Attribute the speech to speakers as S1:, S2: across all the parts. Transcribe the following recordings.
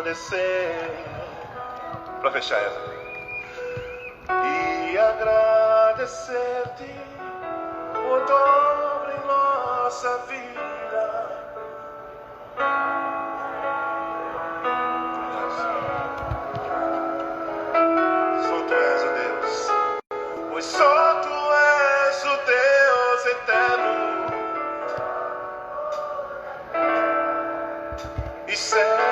S1: agradecer, para fechar essa, e agradecer-te por dobro em nossa vida. Só tu és o Deus, pois só tu és o Deus eterno e certo.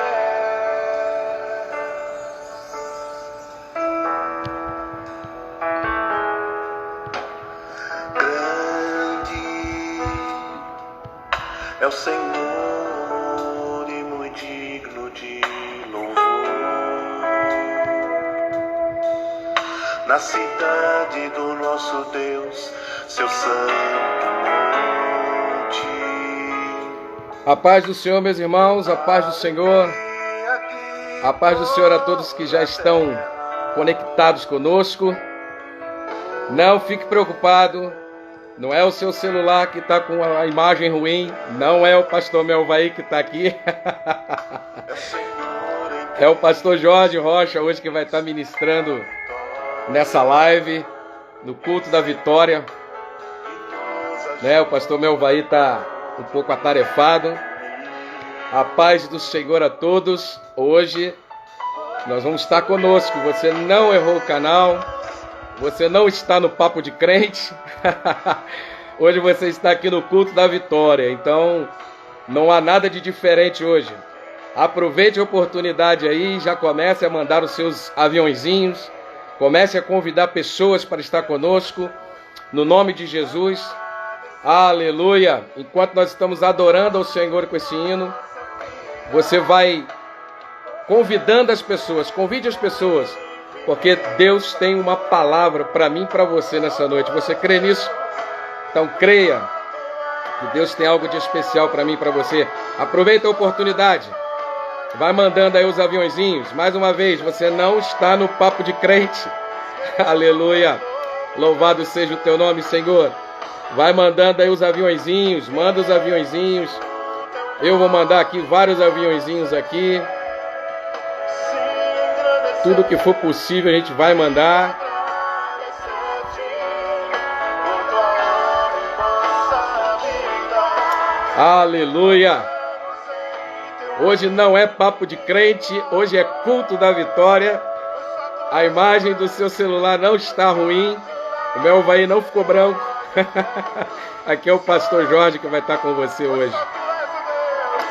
S1: É o Senhor e muito digno de louvor. Na cidade do nosso Deus, seu santo monte.
S2: A paz do Senhor, meus irmãos, a paz do Senhor. A paz do Senhor a todos que já estão conectados conosco. Não fique preocupado. Não é o seu celular que está com a imagem ruim. Não é o pastor Melvaí que está aqui. É o pastor Jorge Rocha hoje que vai estar ministrando nessa live, no culto da vitória. O pastor Melvaí está um pouco atarefado. A paz do Senhor a todos. Hoje nós vamos estar conosco. Você não errou o canal. Você não está no Papo de Crente. Hoje você está aqui no culto da vitória. Então não há nada de diferente hoje. Aproveite a oportunidade aí, já comece a mandar os seus aviãozinhos. Comece a convidar pessoas para estar conosco. No nome de Jesus. Aleluia. Enquanto nós estamos adorando ao Senhor com esse hino, você vai convidando as pessoas. Convide as pessoas. Porque Deus tem uma palavra para mim e para você nessa noite. Você crê nisso? Então creia que Deus tem algo de especial para mim e para você. Aproveita a oportunidade. Vai mandando aí os aviãozinhos. Mais uma vez, você não está no Papo de Crente. Aleluia. Louvado seja o teu nome, Senhor. Vai mandando aí os aviãozinhos. Manda os aviãozinhos. Eu vou mandar aqui vários aviãozinhos aqui. Tudo que for possível a gente vai mandar. Aleluia. Hoje não é papo de crente, hoje é culto da vitória. A imagem do seu celular não está ruim. O meu vai não ficou branco. Aqui é o pastor Jorge que vai estar com você hoje.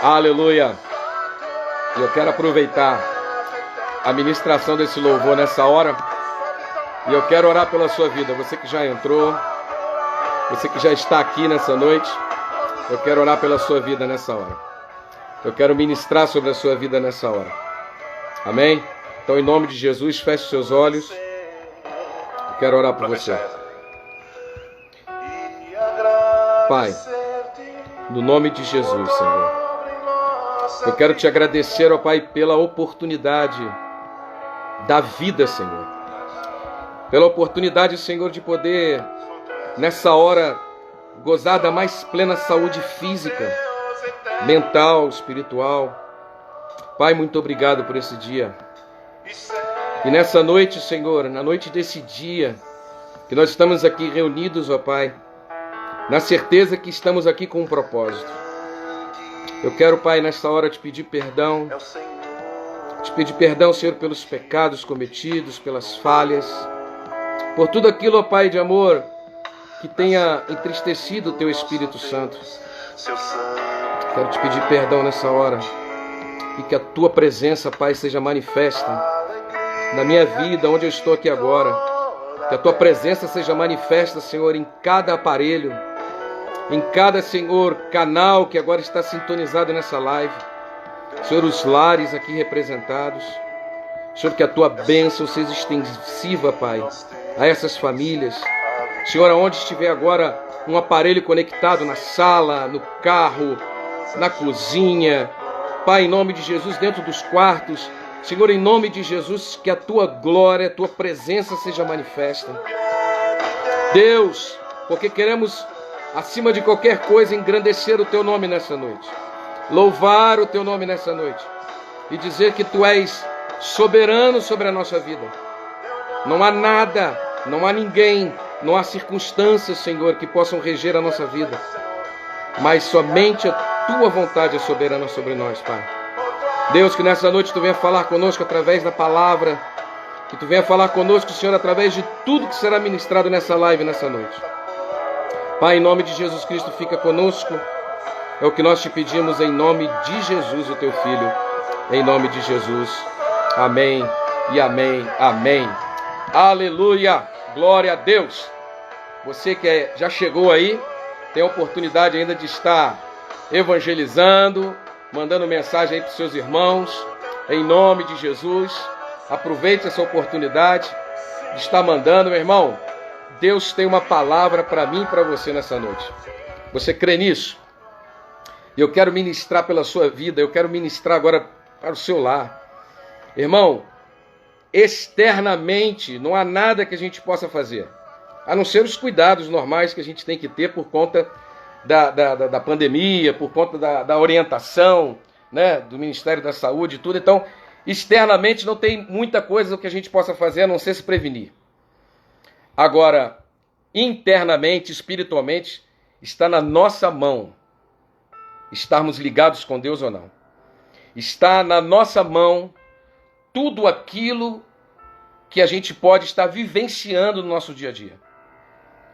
S2: Aleluia. E eu quero aproveitar a ministração desse louvor nessa hora, e eu quero orar pela sua vida. Você que já entrou, você que já está aqui nessa noite, eu quero orar pela sua vida nessa hora. Eu quero ministrar sobre a sua vida nessa hora. Amém? Então, em nome de Jesus, feche seus olhos. Eu quero orar por você. Pai, no nome de Jesus, Senhor, eu quero te agradecer, ó Pai, pela oportunidade da vida, Senhor. Pela oportunidade, Senhor, de poder, nessa hora, gozar da mais plena saúde física, mental, espiritual. Pai, muito obrigado por esse dia. E nessa noite, Senhor, na noite desse dia, que nós estamos aqui reunidos, ó Pai, na certeza que estamos aqui com um propósito. Eu quero, Pai, nessa hora te pedir perdão. Te pedir perdão, Senhor, pelos pecados cometidos, pelas falhas, por tudo aquilo, ó Pai de amor, que tenha entristecido o Teu Espírito Santo. Quero te pedir perdão nessa hora e que a Tua presença, Pai, seja manifesta na minha vida, onde eu estou aqui agora. Que a Tua presença seja manifesta, Senhor, em cada aparelho, em cada, Senhor, canal que agora está sintonizado nessa live. Senhor, os lares aqui representados. Senhor, que a Tua bênção seja extensiva, Pai, a essas famílias. Senhor, aonde estiver agora um aparelho conectado, na sala, no carro, na cozinha, Pai, em nome de Jesus, dentro dos quartos, Senhor, em nome de Jesus, que a Tua glória, a Tua presença seja manifesta. Deus, porque queremos, acima de qualquer coisa, engrandecer o Teu nome nessa noite. Louvar o Teu nome nessa noite. e dizer que Tu és soberano sobre a nossa vida. Não há nada, não há ninguém, não há circunstâncias, Senhor, que possam reger a nossa vida. Mas somente a Tua vontade é soberana sobre nós, Pai. Deus, que nessa noite Tu venha falar conosco através da palavra, que Tu venha falar conosco, Senhor, através de tudo que será ministrado nessa live, nessa noite. Pai, em nome de Jesus Cristo, fica conosco. É o que nós te pedimos em nome de Jesus, o Teu Filho. Em nome de Jesus. Amém e amém, amém. Aleluia, glória a Deus. Você que já chegou aí, tem a oportunidade ainda de estar evangelizando, mandando mensagem aí para os seus irmãos, em nome de Jesus. Aproveite essa oportunidade de estar mandando, meu irmão. Deus tem uma palavra para mim e para você nessa noite. Você crê nisso? Eu quero ministrar pela sua vida, eu quero ministrar agora para o seu lar. Irmão, externamente não há nada que a gente possa fazer, a não ser os cuidados normais que a gente tem que ter por conta da pandemia, por conta da orientação, né, do Ministério da Saúde e tudo. Então, externamente não tem muita coisa que a gente possa fazer a não ser se prevenir. Agora, internamente, espiritualmente, está na nossa mão estarmos ligados com Deus ou não. Está na nossa mão tudo aquilo que a gente pode estar vivenciando no nosso dia a dia.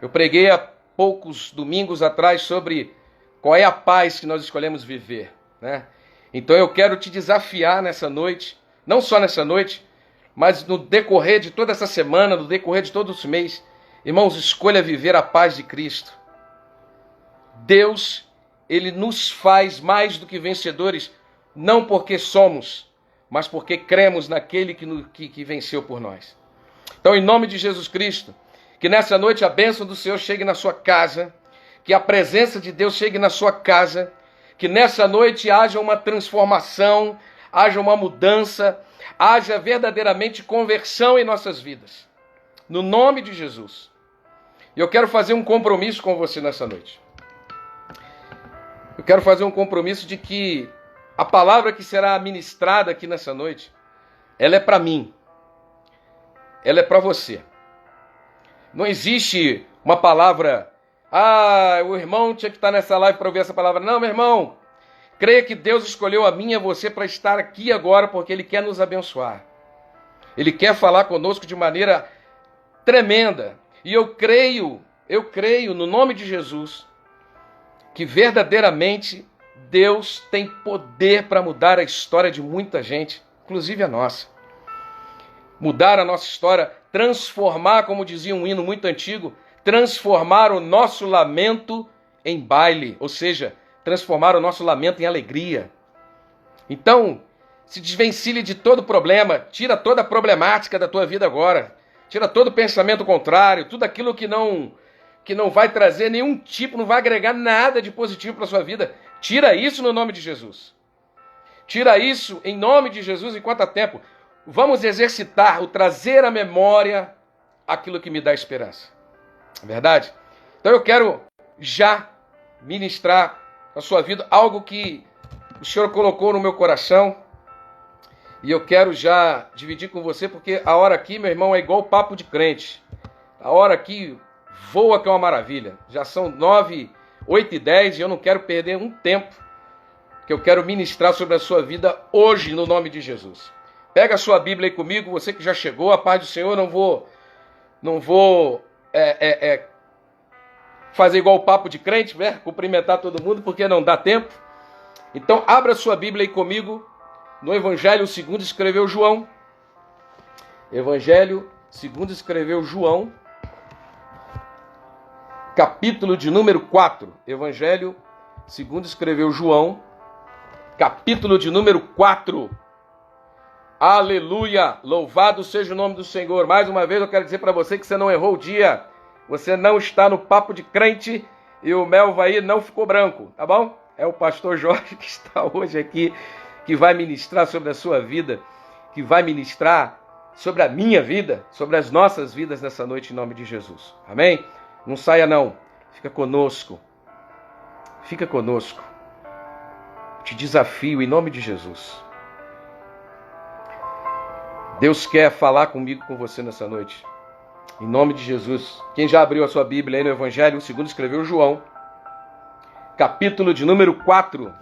S2: Eu preguei há poucos domingos atrás sobre qual é a paz que nós escolhemos viver, né? Então eu quero te desafiar nessa noite, não só nessa noite, mas no decorrer de toda essa semana, no decorrer de todo esse mês. Irmãos, escolha viver a paz de Cristo. Deus, Ele nos faz mais do que vencedores, não porque somos, mas porque cremos naquele que venceu por nós. Então, em nome de Jesus Cristo, que nessa noite a bênção do Senhor chegue na sua casa, que a presença de Deus chegue na sua casa, que nessa noite haja uma transformação, haja uma mudança, haja verdadeiramente conversão em nossas vidas. No nome de Jesus. E eu quero fazer um compromisso com você nessa noite. Eu quero fazer um compromisso de que a palavra que será ministrada aqui nessa noite, ela é para mim. Ela é para você. Não existe uma palavra, o irmão tinha que estar nessa live para ouvir essa palavra. Não, meu irmão, creia que Deus escolheu a mim e a você para estar aqui agora, porque Ele quer nos abençoar. Ele quer falar conosco de maneira tremenda. E eu creio no nome de Jesus, que verdadeiramente Deus tem poder para mudar a história de muita gente, inclusive a nossa. Mudar a nossa história, transformar, como dizia um hino muito antigo, transformar o nosso lamento em baile, ou seja, transformar o nosso lamento em alegria. Então, se desvencilhe de todo problema, tira toda a problemática da tua vida agora, tira todo o pensamento contrário, tudo aquilo que não vai trazer nenhum tipo, não vai agregar nada de positivo para a sua vida. Tira isso no nome de Jesus. Tira isso em nome de Jesus enquanto há tempo. Vamos exercitar o trazer à memória aquilo que me dá esperança. É verdade? Então eu quero já ministrar na sua vida algo que o Senhor colocou no meu coração. E eu quero já dividir com você, porque a hora aqui, meu irmão, é igual papo de crente. A hora aqui voa que é uma maravilha. Já são 9, 8 e 10 e eu não quero perder um tempo que eu quero ministrar sobre a sua vida hoje, no nome de Jesus. Pega a sua Bíblia aí comigo, você que já chegou, a paz do Senhor, não vou fazer igual o papo de crente, né? Cumprimentar todo mundo, porque não dá tempo. Então, abra a sua Bíblia aí comigo, no Evangelho segundo escreveu João. Evangelho segundo escreveu João, capítulo de número 4. Evangelho segundo escreveu João, capítulo de número 4. Aleluia! Louvado seja o nome do Senhor. Mais uma vez eu quero dizer para você que você não errou o dia. Você não está no papo de crente e o mel aí não ficou branco, tá bom? É o pastor Jorge que está hoje aqui, que vai ministrar sobre a sua vida, que vai ministrar sobre a minha vida, sobre as nossas vidas nessa noite, em nome de Jesus. Amém? Não saia não, fica conosco. Fica conosco. Te desafio em nome de Jesus. Deus quer falar comigo, com você nessa noite. Em nome de Jesus. Quem já abriu a sua Bíblia aí no Evangelho, segundo escreveu João, capítulo de número 4.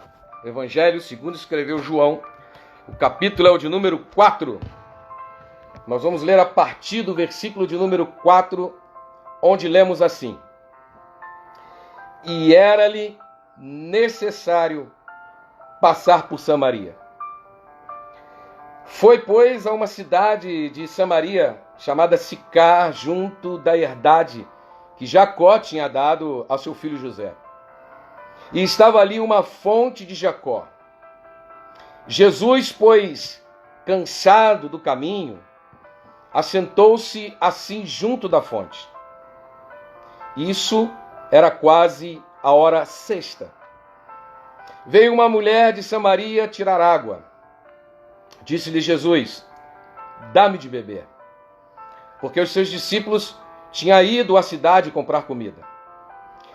S2: Evangelho segundo escreveu João, o capítulo é o de número 4. Nós vamos ler a partir do versículo de número 4, onde lemos assim: E era-lhe necessário passar por Samaria. Foi, pois, a uma cidade de Samaria, chamada Sicar, junto da herdade que Jacó tinha dado ao seu filho José. E estava ali uma fonte de Jacó. Jesus, pois, cansado do caminho, assentou-se assim junto da fonte. Isso era quase a hora sexta. Veio uma mulher de Samaria tirar água. Disse-lhe Jesus: Dá-me de beber. Porque os seus discípulos tinham ido à cidade comprar comida.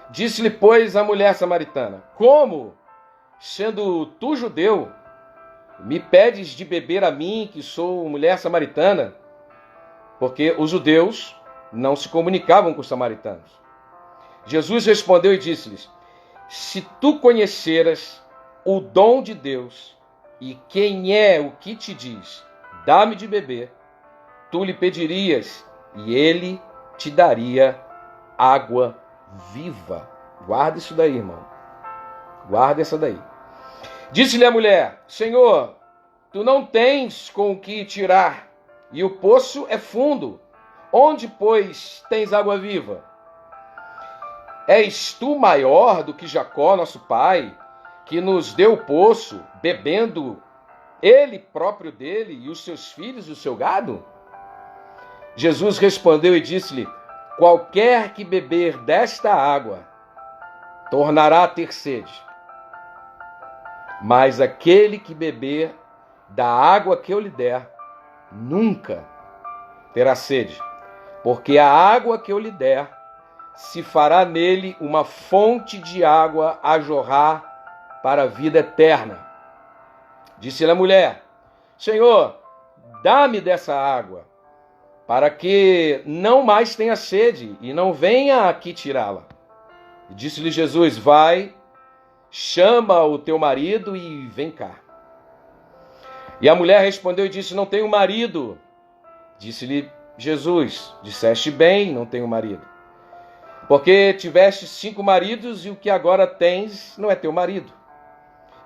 S2: Disse-lhe, pois, a mulher samaritana: Como, sendo tu judeu, me pedes de beber a mim, que sou mulher samaritana? Porque os judeus não se comunicavam com os samaritanos. Jesus respondeu e disse-lhes: Se tu conheceras o dom de Deus, e quem é o que te diz, dá-me de beber, tu lhe pedirias, e ele te daria água viva. Guarda isso daí, irmão. Guarda essa daí. Disse-lhe a mulher: Senhor, tu não tens com o que tirar, e o poço é fundo. Onde, pois, tens água viva? És tu maior do que Jacó, nosso pai, que nos deu o poço, bebendo ele próprio dele e os seus filhos e o seu gado? Jesus respondeu e disse-lhe: Qualquer que beber desta água tornará a ter sede. Mas aquele que beber da água que eu lhe der, nunca terá sede, porque a água que eu lhe der se fará nele uma fonte de água a jorrar para a vida eterna. Disse-lhe a mulher: Senhor, dá-me dessa água, para que não mais tenha sede e não venha aqui tirá-la. E disse-lhe Jesus: Vai, chama o teu marido e vem cá. E a mulher respondeu e disse: Não tenho marido. Disse-lhe Jesus: Disseste bem, não tenho marido. Porque tiveste 5 maridos e o que agora tens não é teu marido.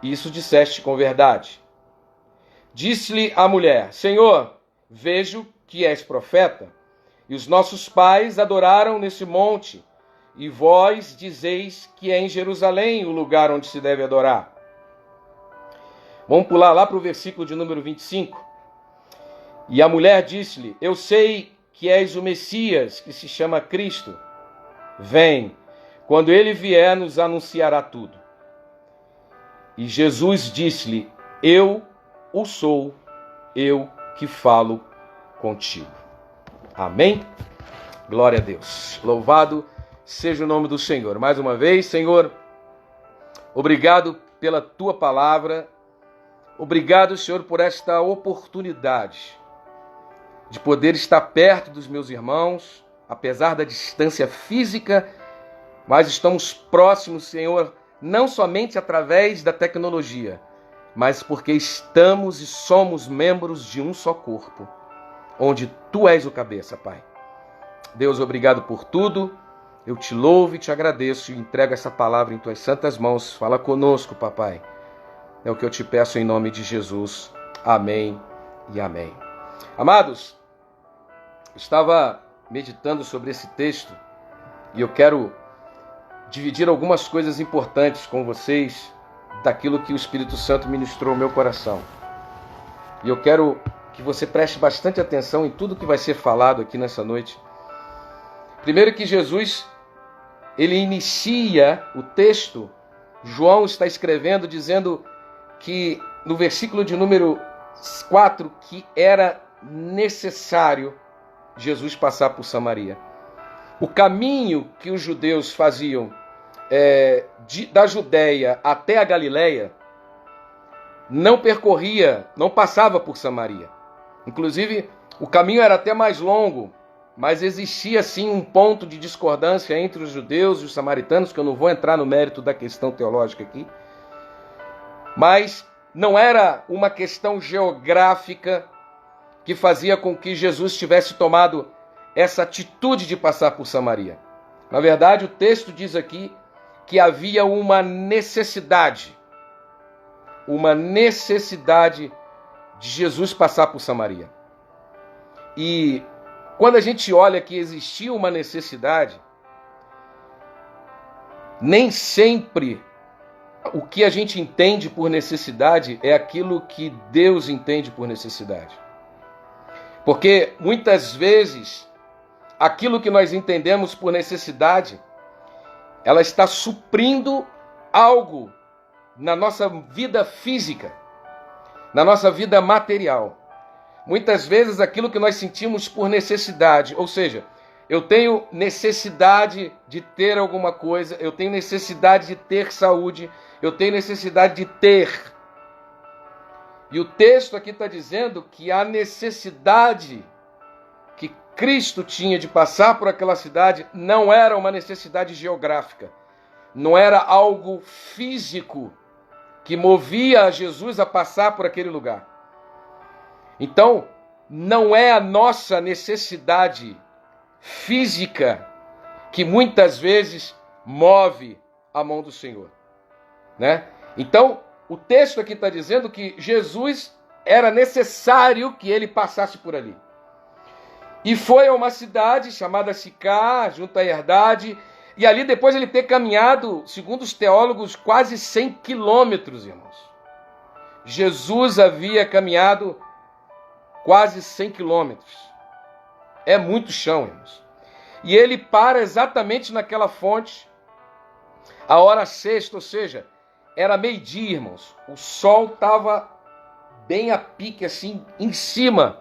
S2: Isso disseste com verdade. Disse-lhe a mulher: Senhor, vejo que és profeta, e os nossos pais adoraram nesse monte, e vós dizeis que é em Jerusalém o lugar onde se deve adorar. Vamos pular lá para o versículo de número 25. E a mulher disse-lhe: Eu sei que és o Messias, que se chama Cristo. Vem, quando ele vier, nos anunciará tudo. E Jesus disse-lhe: Eu o sou, eu que falo contigo. Amém? Glória a Deus. Louvado seja o nome do Senhor. Mais uma vez, Senhor, obrigado pela tua palavra. Obrigado, Senhor, por esta oportunidade de poder estar perto dos meus irmãos, apesar da distância física, mas estamos próximos, Senhor, não somente através da tecnologia, mas porque estamos e somos membros de um só corpo, onde Tu és o cabeça, Pai. Deus, obrigado por tudo. Eu te louvo e te agradeço e entrego essa palavra em Tuas santas mãos. Fala conosco, Papai. É o que eu te peço em nome de Jesus. Amém e amém. Amados, estava meditando sobre esse texto e eu quero dividir algumas coisas importantes com vocês daquilo que o Espírito Santo ministrou ao meu coração. E eu quero que você preste bastante atenção em tudo que vai ser falado aqui nessa noite. Primeiro que Jesus, ele inicia o texto, João está escrevendo, dizendo que no versículo de número 4, que era necessário Jesus passar por Samaria. O caminho que os judeus faziam da Judéia até a Galileia não passava por Samaria. Inclusive, o caminho era até mais longo, mas existia sim um ponto de discordância entre os judeus e os samaritanos, que eu não vou entrar no mérito da questão teológica aqui. Mas não era uma questão geográfica que fazia com que Jesus tivesse tomado essa atitude de passar por Samaria. Na verdade, o texto diz aqui que havia uma necessidade de Jesus passar por Samaria. E quando a gente olha que existia uma necessidade, nem sempre o que a gente entende por necessidade é aquilo que Deus entende por necessidade. Porque muitas vezes aquilo que nós entendemos por necessidade, ela está suprindo algo na nossa vida física, na nossa vida material. Muitas vezes aquilo que nós sentimos por necessidade, ou seja, eu tenho necessidade de ter alguma coisa, eu tenho necessidade de ter saúde, eu tenho necessidade de ter. E o texto aqui está dizendo que a necessidade que Cristo tinha de passar por aquela cidade não era uma necessidade geográfica, não era algo físico que movia Jesus a passar por aquele lugar. Então, não é a nossa necessidade física que muitas vezes move a mão do Senhor, né? Então, o texto aqui está dizendo que Jesus era necessário que ele passasse por ali. E foi a uma cidade chamada Sicá, junto a Herdade, e ali depois ele ter caminhado, segundo os teólogos, quase 100 quilômetros, irmãos. Jesus havia caminhado quase 100 quilômetros. É muito chão, irmãos. E ele para exatamente naquela fonte, a hora sexta, ou seja, era meio-dia, irmãos. O sol estava bem a pique, assim, em cima.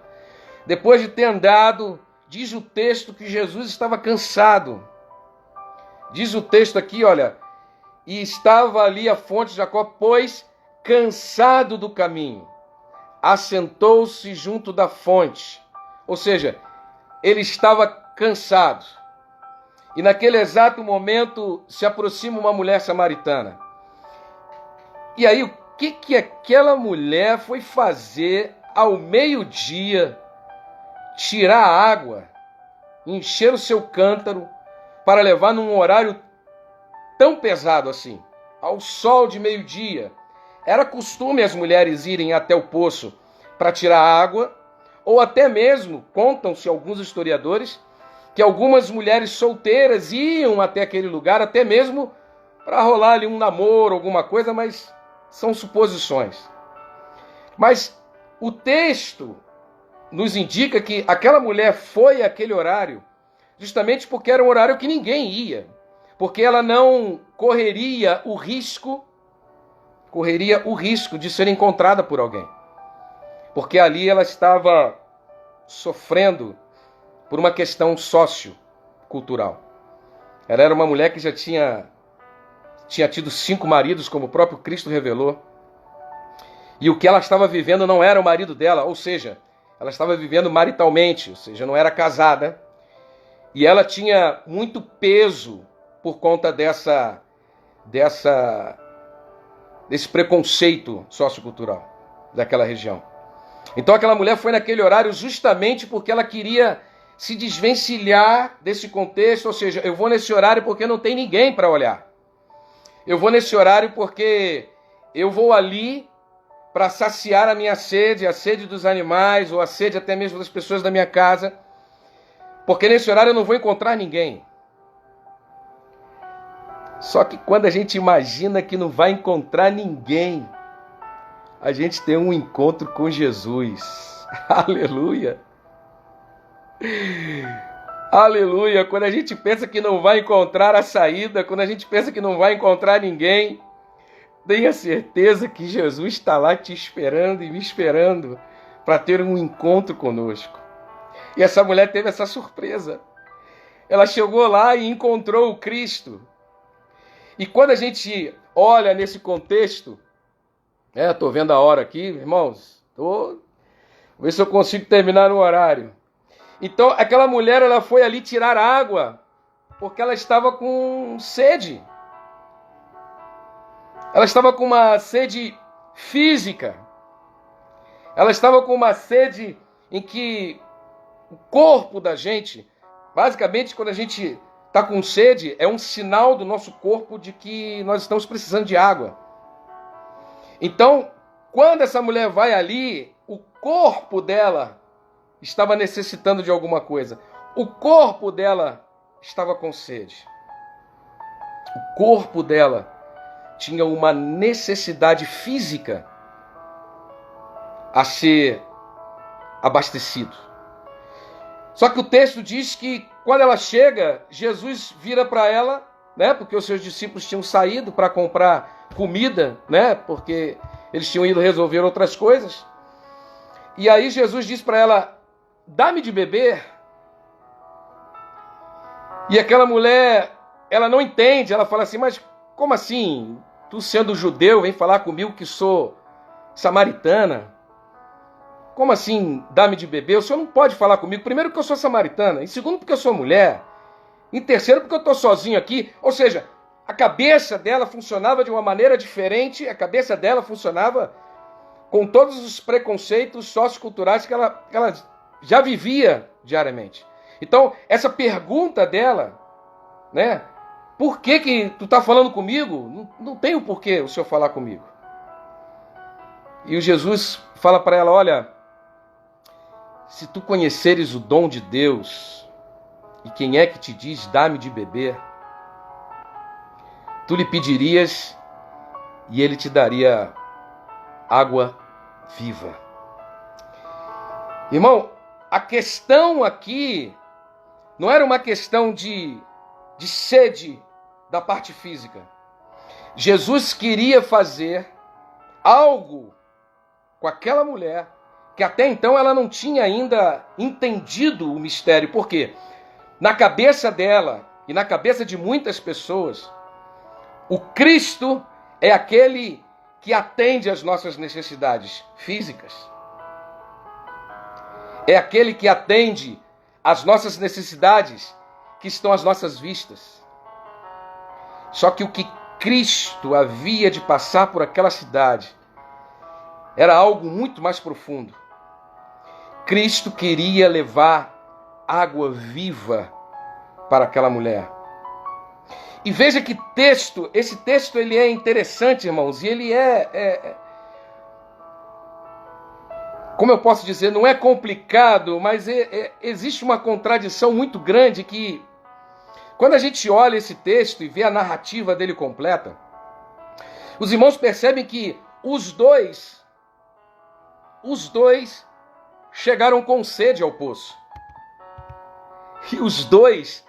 S2: Depois de ter andado, diz o texto que Jesus estava cansado. Diz o texto aqui, olha, e estava ali a fonte de Jacó, pois cansado do caminho, assentou-se junto da fonte. Ou seja, ele estava cansado. E naquele exato momento se aproxima uma mulher samaritana. E aí, o que aquela mulher foi fazer ao meio-dia? Tirar a água, encher o seu cântaro para levar num horário tão pesado assim, ao sol de meio-dia. Era costume as mulheres irem até o poço para tirar água, ou até mesmo, contam-se alguns historiadores, que algumas mulheres solteiras iam até aquele lugar, até mesmo para rolar ali um namoro, alguma coisa, mas são suposições. Mas o texto nos indica que aquela mulher foi àquele horário justamente porque era um horário que ninguém ia, porque ela não correria o risco de ser encontrada por alguém, porque ali ela estava sofrendo por uma questão sociocultural. Ela era uma mulher que já tinha tido 5 maridos, como o próprio Cristo revelou, e o que ela estava vivendo não era o marido dela, ou seja, ela estava vivendo maritalmente, ou seja, não era casada, e ela tinha muito peso por conta desse preconceito sociocultural daquela região. Então aquela mulher foi naquele horário justamente porque ela queria se desvencilhar desse contexto, ou seja, eu vou nesse horário porque não tem ninguém para olhar. Eu vou nesse horário porque eu vou ali para saciar a minha sede, a sede dos animais, ou a sede até mesmo das pessoas da minha casa, porque nesse horário eu não vou encontrar ninguém. Só que quando a gente imagina que não vai encontrar ninguém, a gente tem um encontro com Jesus. Aleluia! Aleluia! Quando a gente pensa que não vai encontrar a saída, quando a gente pensa que não vai encontrar ninguém, tenha certeza que Jesus está lá te esperando e me esperando para ter um encontro conosco. E essa mulher teve essa surpresa. Ela chegou lá e encontrou o Cristo. E quando a gente olha nesse contexto, estou vendo a hora aqui, irmãos, estou Vou ver se eu consigo terminar no horário. Então, aquela mulher, ela foi ali tirar água, porque ela estava com sede. Ela estava com uma sede física. Ela estava com uma sede em que o corpo da gente, basicamente, quando a gente está com sede, é um sinal do nosso corpo de que nós estamos precisando de água. Então, quando essa mulher vai ali, o corpo dela estava necessitando de alguma coisa. O corpo dela estava com sede. O corpo dela tinha uma necessidade física a ser abastecido. Só que o texto diz que quando ela chega, Jesus vira para ela, né? Porque os seus discípulos tinham saído para comprar comida, né? Porque eles tinham ido resolver outras coisas. E aí Jesus diz para ela: dá-me de beber. E aquela mulher, ela não entende, ela fala assim: mas como assim? Tu sendo judeu, vem falar comigo que sou samaritana? Como assim, dá-me de beber? O senhor não pode falar comigo. Primeiro porque eu sou samaritana. Em segundo porque eu sou mulher. Em terceiro porque eu estou sozinho aqui. Ou seja, a cabeça dela funcionava de uma maneira diferente. A cabeça dela funcionava com todos os preconceitos socioculturais que ela já vivia diariamente. Então, essa pergunta dela, né? Por que tu está falando comigo? Não tem o porquê o senhor falar comigo. E o Jesus fala para ela: olha, se tu conheceres o dom de Deus, e quem é que te diz, dá-me de beber, tu lhe pedirias e ele te daria água viva. Irmão, a questão aqui não era uma questão de sede da parte física. Jesus queria fazer algo com aquela mulher que até então ela não tinha ainda entendido o mistério. Por quê? Na cabeça dela e na cabeça de muitas pessoas, o Cristo é aquele que atende às nossas necessidades físicas. É aquele que atende às nossas necessidades que estão às nossas vistas. Só que o que Cristo havia de passar por aquela cidade era algo muito mais profundo. Cristo queria levar água viva para aquela mulher. E veja que esse texto ele é interessante, irmãos, e ele como eu posso dizer, não é complicado, mas existe uma contradição muito grande que, quando a gente olha esse texto e vê a narrativa dele completa, os irmãos percebem que os dois chegaram com sede ao poço. E os dois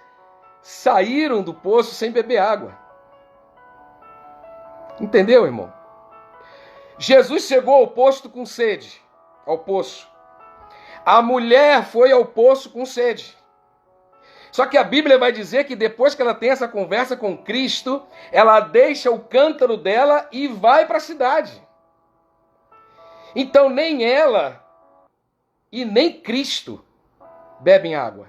S2: saíram do poço sem beber água. Entendeu, irmão? Jesus chegou ao poço com sede, ao poço. A mulher foi ao poço com sede. Só que a Bíblia vai dizer que depois que ela tem essa conversa com Cristo, ela deixa o cântaro dela e vai para a cidade. Então nem ela e nem Cristo bebem água.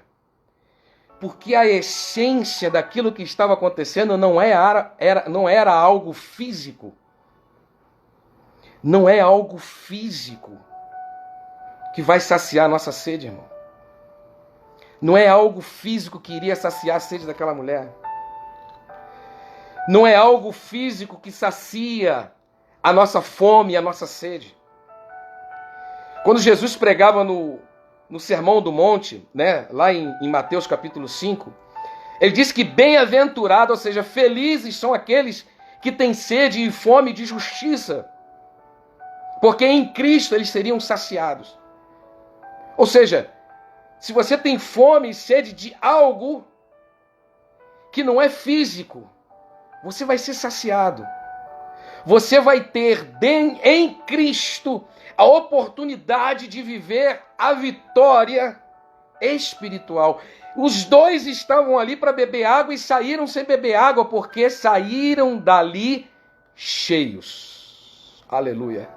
S2: Porque a essência daquilo que estava acontecendo não era algo físico. Não é algo físico que vai saciar a nossa sede, irmão. Não é algo físico que iria saciar a sede daquela mulher. Não é algo físico que sacia a nossa fome e a nossa sede. Quando Jesus pregava no Sermão do Monte, né, lá em Mateus capítulo 5, ele diz que bem-aventurado, ou seja, felizes são aqueles que têm sede e fome de justiça, porque em Cristo eles seriam saciados. Ou seja, se você tem fome e sede de algo que não é físico, você vai ser saciado. Você vai ter em Cristo a oportunidade de viver a vitória espiritual. Os dois estavam ali para beber água e saíram sem beber água, porque saíram dali cheios. Aleluia.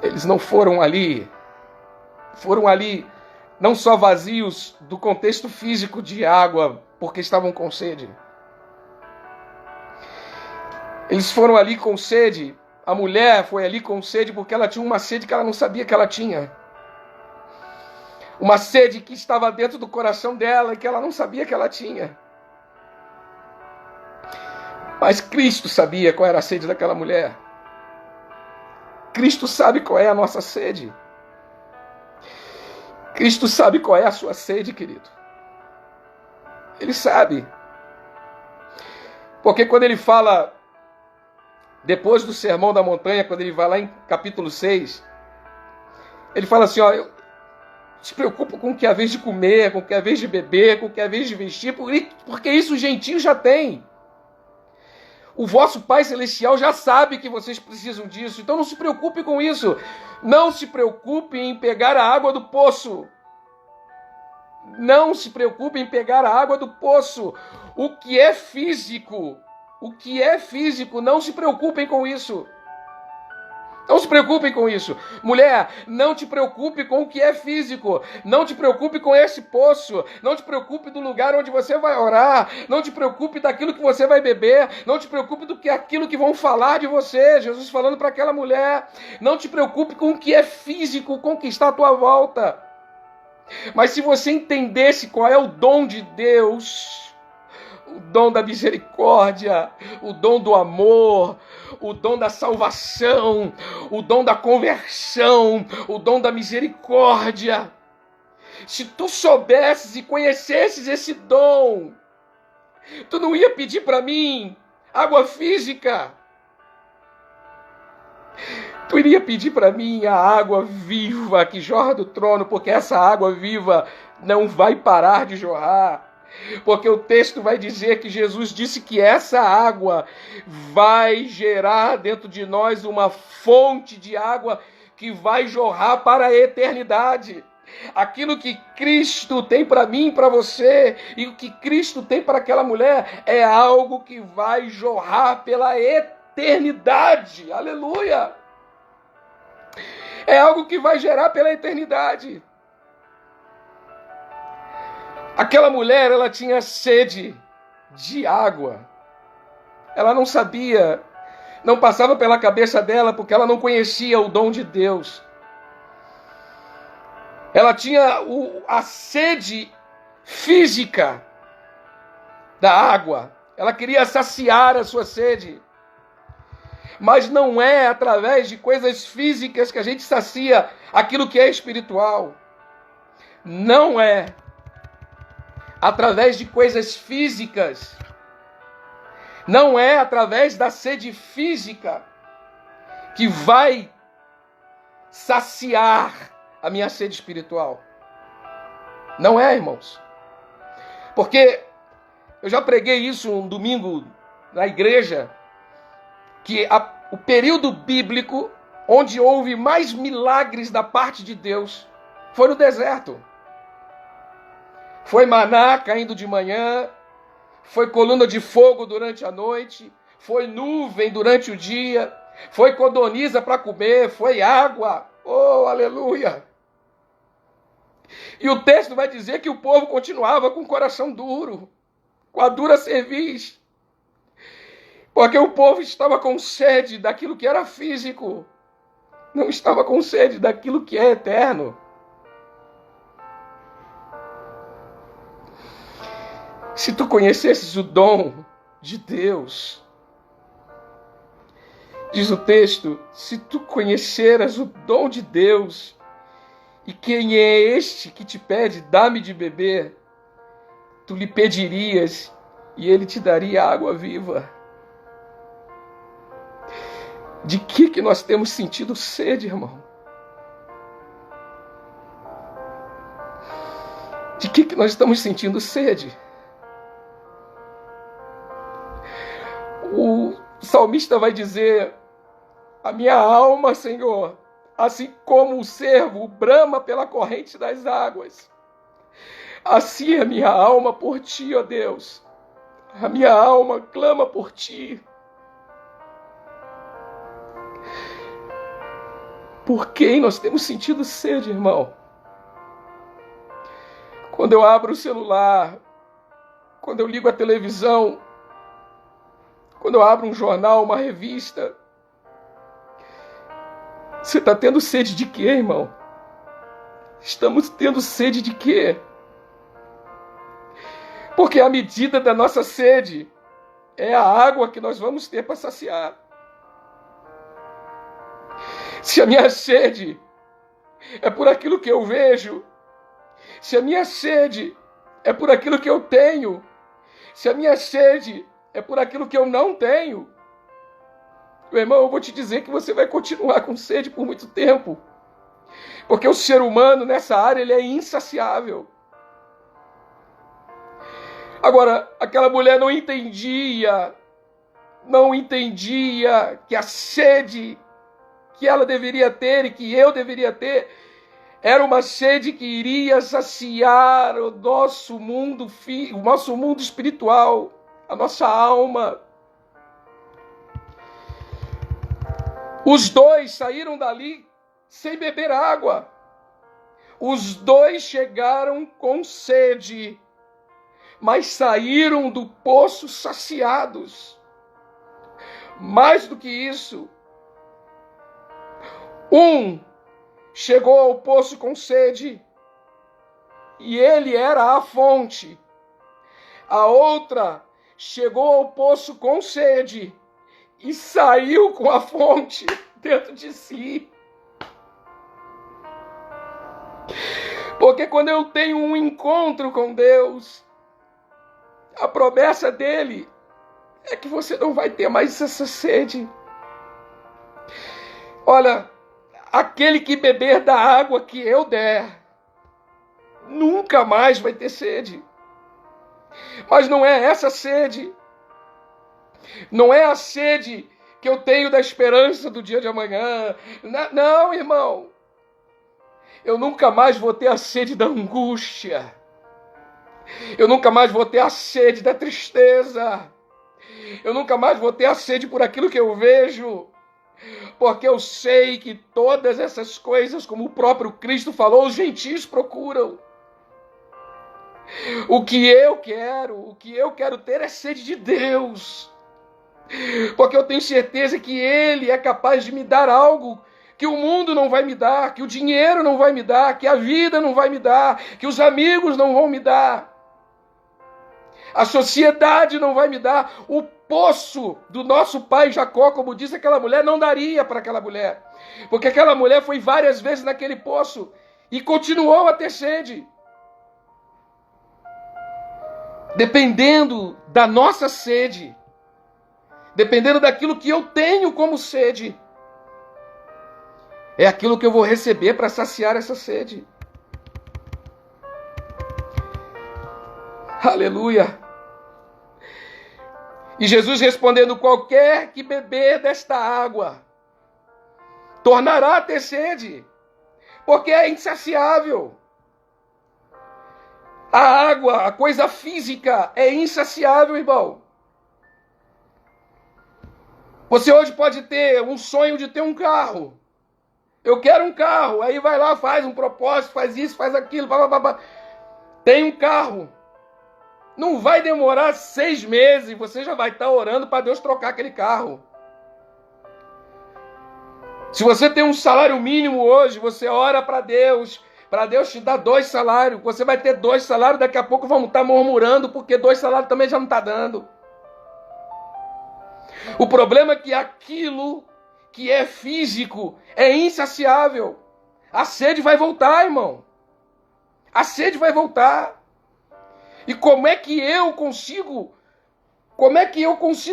S2: Eles não foram ali não só vazios do contexto físico de água, porque estavam com sede. Eles foram ali com sede. A mulher foi ali com sede porque ela tinha uma sede que ela não sabia que ela tinha. Uma sede que estava dentro do coração dela e que ela não sabia que ela tinha. Mas Cristo sabia qual era a sede daquela mulher. Cristo sabe qual é a nossa sede. Cristo sabe qual é a sua sede, querido. Ele sabe. Porque quando ele fala, depois do Sermão da Montanha, quando ele vai lá em capítulo 6, ele fala assim, ó, eu se preocupo com o que é a vez de comer, com o que é a vez de beber, com o que é a vez de vestir, porque isso os gentios já têm. O vosso Pai Celestial já sabe que vocês precisam disso, então não se preocupe com isso. Não se preocupe em pegar a água do poço. Não se preocupe em pegar a água do poço. O que é físico, não se preocupem com isso. Não se preocupem com isso. Mulher, não te preocupe com o que é físico. Não te preocupe com esse poço. Não te preocupe do lugar onde você vai orar. Não te preocupe daquilo que você vai beber. Não te preocupe do que aquilo que vão falar de você. Jesus falando para aquela mulher. Não te preocupe com o que é físico, com o que está à tua volta. Mas se você entendesse qual é o dom de Deus, o dom da misericórdia, o dom do amor, o dom da salvação, o dom da conversão, o dom da misericórdia. Se tu soubesses e conhecesses esse dom, tu não ia pedir para mim água física. Tu iria pedir para mim a água viva que jorra do trono, porque essa água viva não vai parar de jorrar. Porque o texto vai dizer que Jesus disse que essa água vai gerar dentro de nós uma fonte de água que vai jorrar para a eternidade. Aquilo que Cristo tem para mim, para você, e o que Cristo tem para aquela mulher é algo que vai jorrar pela eternidade. Aleluia! É algo que vai gerar pela eternidade. Aquela mulher, ela tinha sede de água. Ela não sabia, não passava pela cabeça dela, porque ela não conhecia o dom de Deus. Ela tinha a sede física da água. Ela queria saciar a sua sede. Mas não é através de coisas físicas que a gente sacia aquilo que é espiritual. Não é através de coisas físicas. Não é através da sede física que vai saciar a minha sede espiritual. Não é, irmãos. Porque eu já preguei isso um domingo na igreja, que o período bíblico onde houve mais milagres da parte de Deus foi no deserto. Foi maná caindo de manhã, foi coluna de fogo durante a noite, foi nuvem durante o dia, foi codorniza para comer, foi água. Oh, aleluia! E o texto vai dizer que o povo continuava com o coração duro, com a dura cerviz, porque o povo estava com sede daquilo que era físico, não estava com sede daquilo que é eterno. Se tu conhecesses o dom de Deus, diz o texto, se tu conheceras o dom de Deus, e quem é este que te pede, dá-me de beber, tu lhe pedirias e ele te daria água viva. De que nós temos sentido sede, irmão? De que nós estamos sentindo sede? O salmista vai dizer, a minha alma, Senhor, assim como o cervo brama pela corrente das águas, assim a minha alma por ti, ó Deus. A minha alma clama por ti. Por quem nós temos sentido sede, irmão? Quando eu abro o celular, quando eu ligo a televisão, quando eu abro um jornal, uma revista, você está tendo sede de quê, irmão? Estamos tendo sede de quê? Porque a medida da nossa sede é a água que nós vamos ter para saciar. Se a minha sede é por aquilo que eu vejo, se a minha sede é por aquilo que eu tenho, se a minha sede é por aquilo que eu não tenho, meu irmão, eu vou te dizer que você vai continuar com sede por muito tempo. Porque o ser humano nessa área ele é insaciável. Agora, aquela mulher não entendia que a sede que ela deveria ter e que eu deveria ter era uma sede que iria saciar o nosso mundo espiritual, a nossa alma. Os dois saíram dali sem beber água. Os dois chegaram com sede, mas saíram do poço saciados. Mais do que isso, um chegou ao poço com sede e ele era a fonte. A outra chegou ao poço com sede e saiu com a fonte dentro de si. Porque quando eu tenho um encontro com Deus, a promessa dele é que você não vai ter mais essa sede. Olha, aquele que beber da água que eu der, nunca mais vai ter sede. Mas não é essa sede. Não é a sede que eu tenho da esperança do dia de amanhã. Não, irmão. Eu nunca mais vou ter a sede da angústia. Eu nunca mais vou ter a sede da tristeza. Eu nunca mais vou ter a sede por aquilo que eu vejo. Porque eu sei que todas essas coisas, como o próprio Cristo falou, os gentios procuram. O que eu quero ter é sede de Deus. Porque eu tenho certeza que Ele é capaz de me dar algo que o mundo não vai me dar, que o dinheiro não vai me dar, que a vida não vai me dar, que os amigos não vão me dar, a sociedade não vai me dar. O poço do nosso pai Jacó, como disse aquela mulher, não daria para aquela mulher, porque aquela mulher foi várias vezes naquele poço e continuou a ter sede. Dependendo da nossa sede, dependendo daquilo que eu tenho como sede, é aquilo que eu vou receber para saciar essa sede. Aleluia! E Jesus respondendo: qualquer que beber desta água tornará a ter sede, porque é insaciável. A água, a coisa física, é insaciável, irmão. Você hoje pode ter um sonho de ter um carro. Eu quero um carro. Aí vai lá, faz um propósito, faz isso, faz aquilo. Blá, blá, blá. Tem um carro. Não vai demorar 6 meses. Você já vai estar orando para Deus trocar aquele carro. Se você tem um salário mínimo hoje, você ora para Deus te dar 2 salários. Você vai ter 2 salários, daqui a pouco vamos estar murmurando, porque 2 salários também já não está dando. O problema é que aquilo que é físico é insaciável. A sede vai voltar, irmão. A sede vai voltar. E como é que eu consigo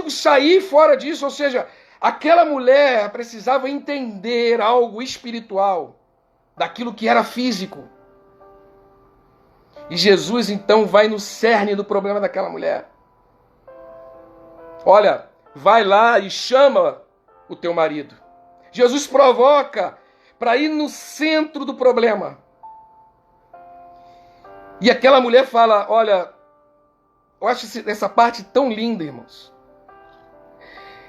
S2: sair fora disso? Ou seja, aquela mulher precisava entender algo espiritual daquilo que era físico. E Jesus então vai no cerne do problema daquela mulher. Olha, vai lá e chama o teu marido. Jesus provoca para ir no centro do problema. E aquela mulher fala: olha, eu acho essa parte tão linda, irmãos.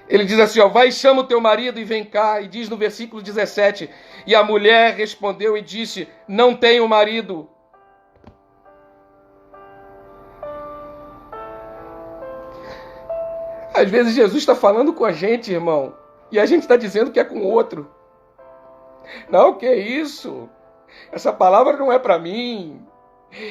S2: Ele diz assim, ó, vai, chama o teu marido e vem cá. E diz no versículo 17, e a mulher respondeu e disse, não tenho marido. Às vezes Jesus está falando com a gente, irmão, e a gente está dizendo que é com outro. Não, que isso? Essa palavra não é para mim.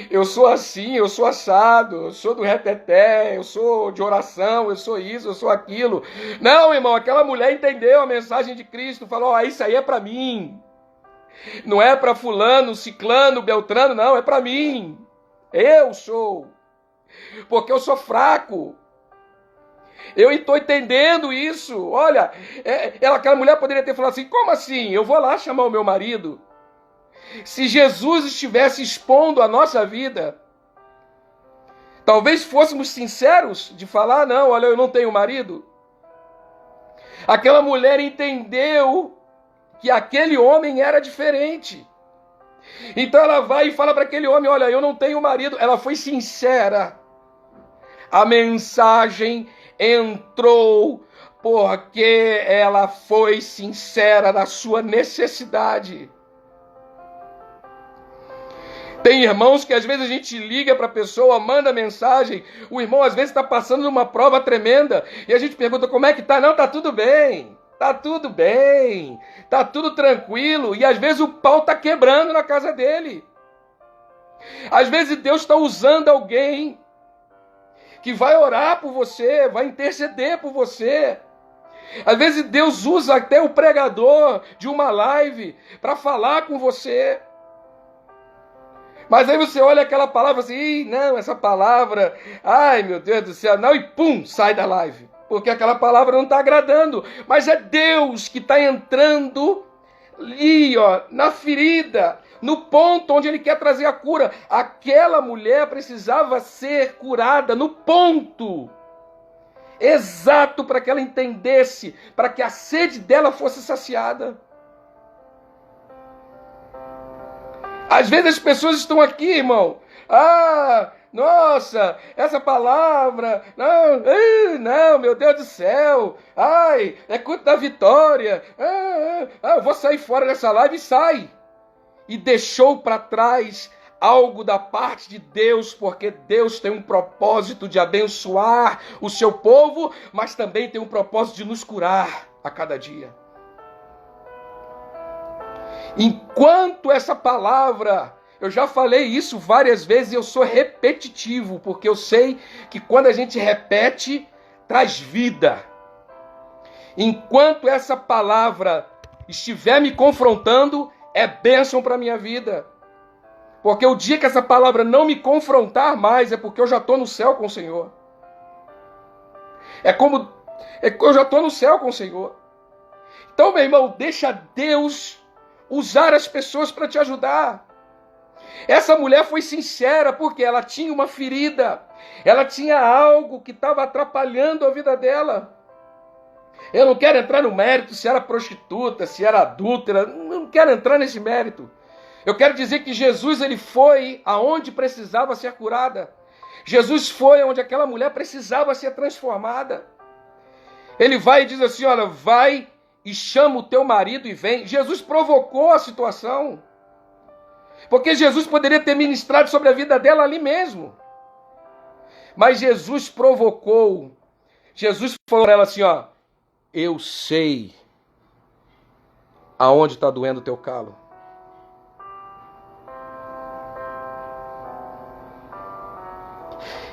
S2: Eu sou assim, eu sou assado, eu sou do reteté, eu sou de oração, eu sou isso, eu sou aquilo. Não, irmão, aquela mulher entendeu a mensagem de Cristo, falou, ó, isso aí é para mim. Não é para fulano, ciclano, beltrano, não, é para mim. Eu sou. Porque eu sou fraco. Eu estou entendendo isso. Olha, aquela mulher poderia ter falado assim, como assim? Eu vou lá chamar o meu marido. Se Jesus estivesse expondo a nossa vida, talvez fôssemos sinceros de falar, não, olha, eu não tenho marido. Aquela mulher entendeu que aquele homem era diferente. Então ela vai e fala para aquele homem, olha, eu não tenho marido. Ela foi sincera. A mensagem entrou porque ela foi sincera na sua necessidade. Tem irmãos que às vezes a gente liga para a pessoa, manda mensagem, o irmão às vezes está passando numa prova tremenda, e a gente pergunta como é que tá? Não, tá tudo bem, tá tudo bem, tá tudo tranquilo, e às vezes o pau tá quebrando na casa dele. Às vezes Deus está usando alguém que vai orar por você, vai interceder por você. Às vezes Deus usa até o pregador de uma live para falar com você. Mas aí você olha aquela palavra assim, não, essa palavra, ai meu Deus do céu, não, e pum, sai da live. Porque aquela palavra não está agradando. Mas é Deus que está entrando ali, ó, na ferida, no ponto onde Ele quer trazer a cura. Aquela mulher precisava ser curada no ponto exato para que ela entendesse, para que a sede dela fosse saciada. Às vezes as pessoas estão aqui, irmão. Ah, nossa, essa palavra. Não, meu Deus do céu. Ai, é culto da vitória. Eu vou sair fora dessa live e sai. E deixou para trás algo da parte de Deus, porque Deus tem um propósito de abençoar o seu povo, mas também tem um propósito de nos curar a cada dia. Enquanto essa palavra, eu já falei isso várias vezes e eu sou repetitivo, porque eu sei que quando a gente repete, traz vida. Enquanto essa palavra estiver me confrontando, é bênção para a minha vida. Porque o dia que essa palavra não me confrontar mais, é porque eu já estou no céu com o Senhor. Eu já estou no céu com o Senhor. Então, meu irmão, deixa Deus usar as pessoas para te ajudar. Essa mulher foi sincera porque ela tinha uma ferida. Ela tinha algo que estava atrapalhando a vida dela. Eu não quero entrar no mérito se era prostituta, se era adúltera. Não quero entrar nesse mérito. Eu quero dizer que Jesus, ele foi aonde precisava ser curada. Jesus foi onde aquela mulher precisava ser transformada. Ele vai e diz assim, olha, vai e chama o teu marido e vem. Jesus provocou a situação. Porque Jesus poderia ter ministrado sobre a vida dela ali mesmo. Mas Jesus provocou. Jesus falou para ela assim, ó, eu sei aonde está doendo o teu calo.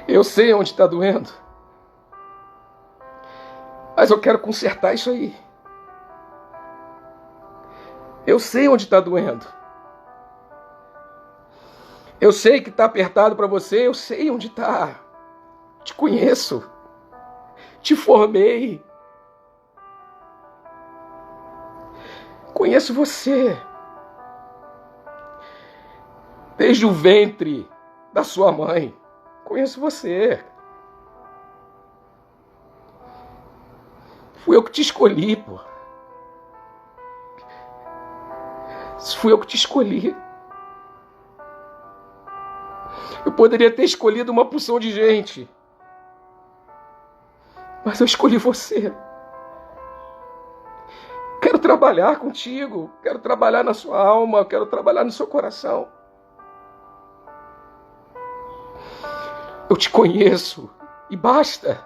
S2: Eu sei onde está doendo. Mas eu quero consertar isso aí. Eu sei onde está doendo. Eu sei que está apertado para você. Eu sei onde está. Te conheço. Te formei. Conheço você. Desde o ventre da sua mãe. Conheço você. Fui eu que te escolhi, pô. Fui eu que te escolhi. Eu poderia ter escolhido uma porção de gente. Mas eu escolhi você. trabalhar contigo, quero trabalhar na sua alma, quero trabalhar no seu coração. Eu te conheço e basta.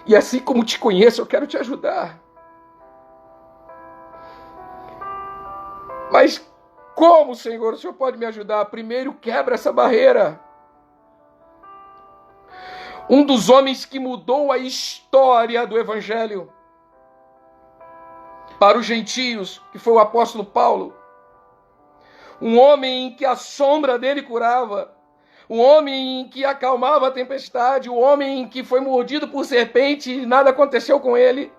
S2: E assim como te conheço, eu quero te ajudar. Mas como, Senhor, o Senhor pode me ajudar? Primeiro, quebra essa barreira. Um dos homens que mudou a história do Evangelho para os gentios, que foi o apóstolo Paulo. Um homem em que a sombra dele curava. Um homem em que acalmava a tempestade. Um homem em que foi mordido por serpente e nada aconteceu com ele.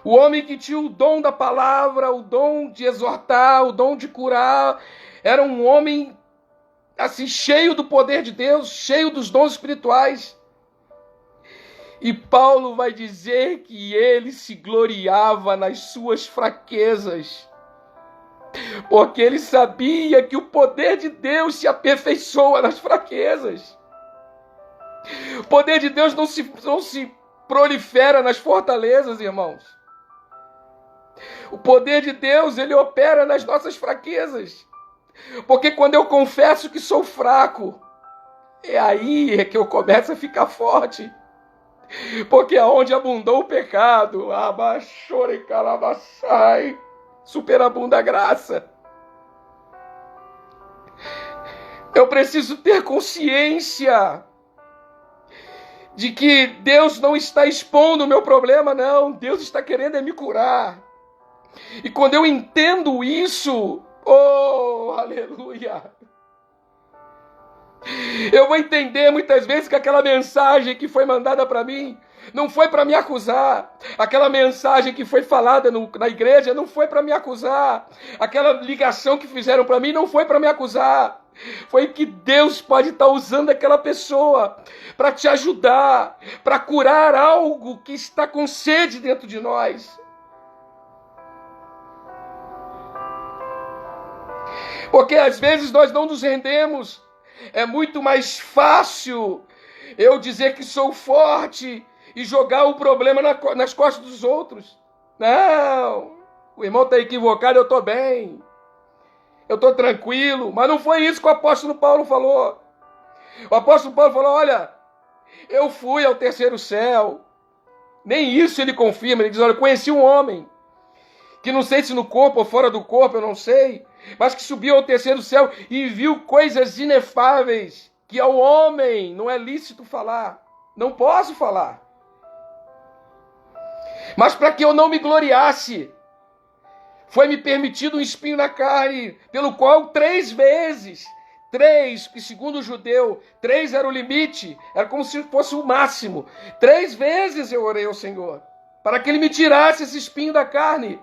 S2: O homem que tinha o dom da palavra, o dom de exortar, o dom de curar. Era um homem assim, cheio do poder de Deus, cheio dos dons espirituais. E Paulo vai dizer que ele se gloriava nas suas fraquezas, porque ele sabia que o poder de Deus se aperfeiçoa nas fraquezas. O poder de Deus não se prolifera nas fortalezas, irmãos. O poder de Deus, ele opera nas nossas fraquezas. Porque quando eu confesso que sou fraco, é aí que eu começo a ficar forte. Porque aonde abundou o pecado, superabunda a graça. Eu preciso ter consciência de que Deus não está expondo o meu problema, não. Deus está querendo me curar. E quando eu entendo isso, oh, aleluia! Eu vou entender muitas vezes que aquela mensagem que foi mandada para mim não foi para me acusar. Aquela mensagem que foi falada na igreja não foi para me acusar. Aquela ligação que fizeram para mim não foi para me acusar. Foi que Deus pode estar usando aquela pessoa para te ajudar, para curar algo que está com sede dentro de nós. Porque às vezes nós não nos rendemos. É muito mais fácil eu dizer que sou forte e jogar o problema nas costas dos outros. Não, o irmão está equivocado, eu estou bem. Eu estou tranquilo. Mas não foi isso que o apóstolo Paulo falou. O apóstolo Paulo falou, olha, eu fui ao terceiro céu. Nem isso ele confirma. Ele diz, olha, eu conheci um homem que não sei se no corpo ou fora do corpo, eu não sei, mas que subiu ao terceiro céu e viu coisas inefáveis que ao homem não é lícito falar. Não posso falar. Mas para que eu não me gloriasse, foi-me permitido um espinho na carne, pelo qual 3 vezes, que segundo o judeu, 3 era o limite, era como se fosse o máximo. 3 vezes eu orei ao Senhor, para que Ele me tirasse esse espinho da carne.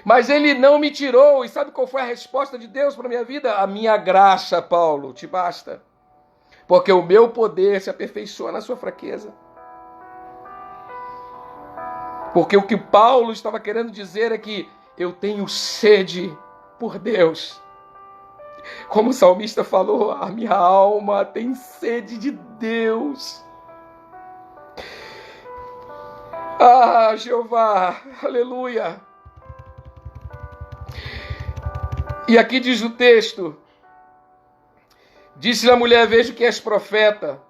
S2: Mas Ele não me tirou. E sabe qual foi a resposta de Deus para a minha vida? A minha graça, Paulo, te basta. Porque o meu poder se aperfeiçoa na sua fraqueza. Porque o que Paulo estava querendo dizer é que eu tenho sede por Deus. Como o salmista falou, a minha alma tem sede de Deus. Ah, Jeová, aleluia. E aqui diz o texto, disse a mulher, vejo que és profeta.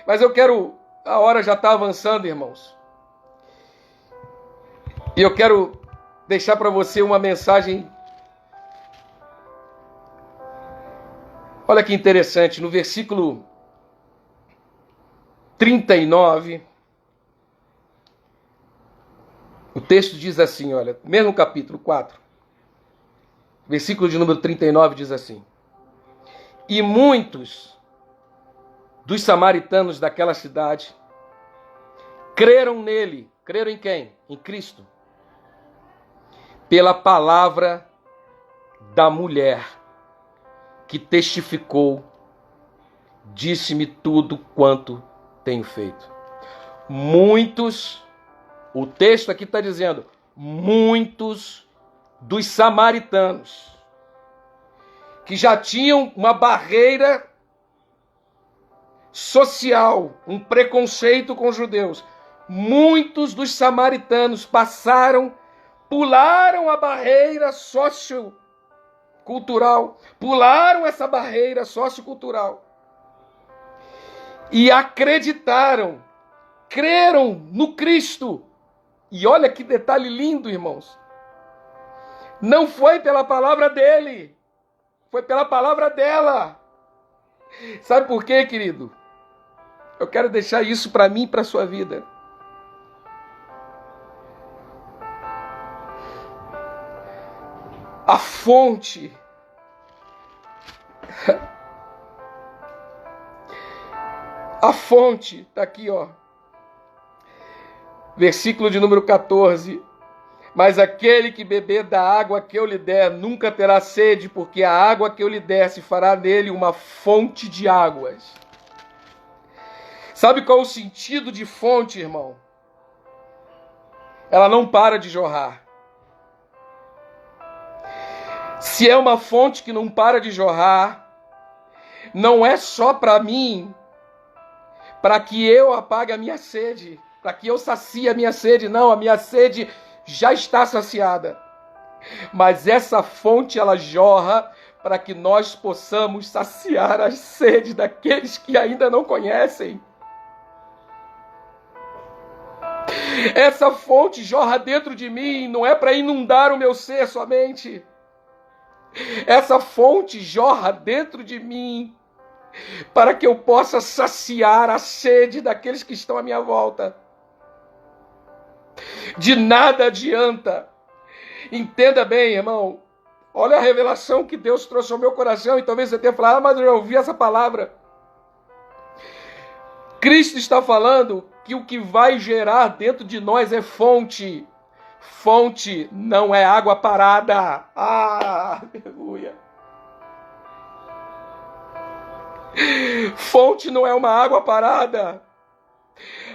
S2: Mas a hora já está avançando, irmãos. E eu quero deixar para você uma mensagem. Olha que interessante, no versículo 39, o texto diz assim, olha, mesmo capítulo 4. Versículo de número 39 diz assim: e muitos dos samaritanos daquela cidade creram nele. Creram em quem? Em Cristo. Pela palavra da mulher que testificou, disse-me tudo quanto tenho feito. Muitos, o texto aqui está dizendo, muitos dos samaritanos, que já tinham uma barreira social, um preconceito com os judeus, muitos dos samaritanos pularam a barreira sociocultural, pularam essa barreira sociocultural e acreditaram, creram no Cristo. E olha que detalhe lindo, irmãos. Não foi pela palavra dele, foi pela palavra dela. Sabe por quê, querido? Eu quero deixar isso para mim e para a sua vida. A fonte está aqui, ó. Versículo de número 14. Mas aquele que beber da água que eu lhe der nunca terá sede, porque a água que eu lhe der se fará nele uma fonte de águas. Sabe qual é o sentido de fonte, irmão? Ela não para de jorrar. Se é uma fonte que não para de jorrar, não é só para mim, para que eu apague a minha sede, para que eu sacie a minha sede. Não, a minha sede já está saciada. Mas essa fonte, ela jorra para que nós possamos saciar a sede daqueles que ainda não conhecem. Essa fonte jorra dentro de mim, não é para inundar o meu ser somente. Essa fonte jorra dentro de mim para que eu possa saciar a sede daqueles que estão à minha volta. De nada adianta. Entenda bem, irmão. Olha a revelação que Deus trouxe ao meu coração. E talvez você tenha falado, mas eu já ouvi essa palavra. Cristo está falando que o que vai gerar dentro de nós é fonte. Fonte não é água parada. Aleluia. Fonte não é uma água parada.